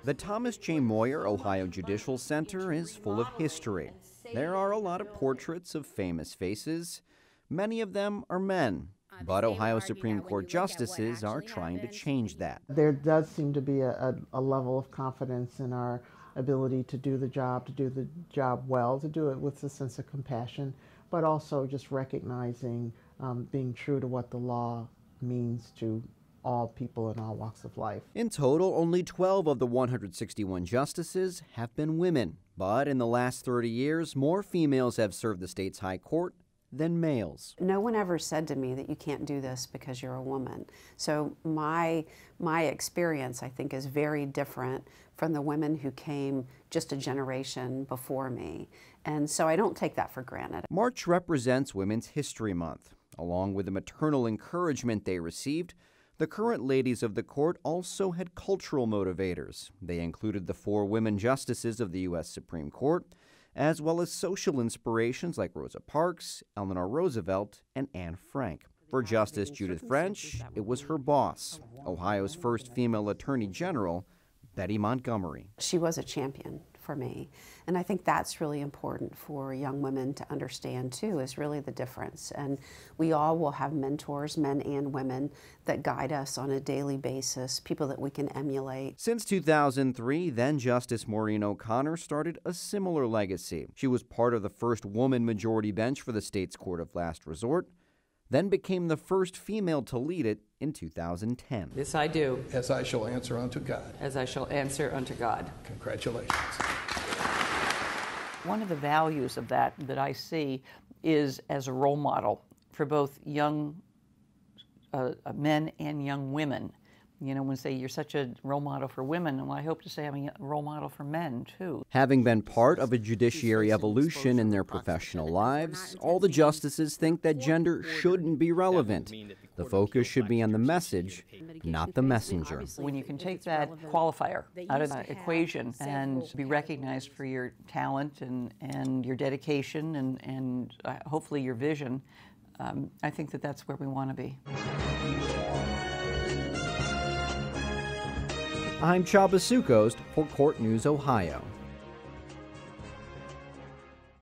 The Thomas J. Moyer Ohio Judicial Center is full of history. There are a lot of portraits of famous faces. Many of them are men, but Ohio Supreme Court justices are trying to change that. There does seem to be a level of confidence in our ability to do the job well, to do it with a sense of compassion, but also just recognizing being true to what the law means to all people in all walks of life. In total, only 12 of the 161 justices have been women. But in the last 30 years, more females have served the state's high court than males. No one ever said to me that you can't do this because you're a woman. So my experience, I think, is very different from the women who came just a generation before me. And so I don't take that for granted. March represents Women's History Month. Along with the maternal encouragement they received, the current ladies of the court also had cultural motivators. They included the 4 women justices of the U.S. Supreme Court, as well as social inspirations like Rosa Parks, Eleanor Roosevelt, and Anne Frank. For Justice Judith French, it was her boss, Ohio's first female Attorney General, Betty Montgomery. She was a champion for me, and I think that's really important for young women to understand too, is really the difference. And we all will have mentors, men and women, that guide us on a daily basis, people that we can emulate. Since 2003, then Justice Maureen O'Connor started a similar legacy. She was part of the first woman majority bench for the state's court of last resort, then became the first female to lead it in 2010. This I do. As I shall answer unto God. As I shall answer unto God. Congratulations. One of the values of that I see is as a role model for both young men and young women. You know, when say you're such a role model for women, well, I hope to say I'm a role model for men, too. Having been part of a judiciary evolution in their professional lives, all the justices think that gender shouldn't be relevant. The focus should be on the message, not the messenger. When you can take that qualifier out of the equation and be recognized for your talent and your dedication and hopefully your vision, I think that that's where we want to be. I'm Chaba Sukost for Court News Ohio.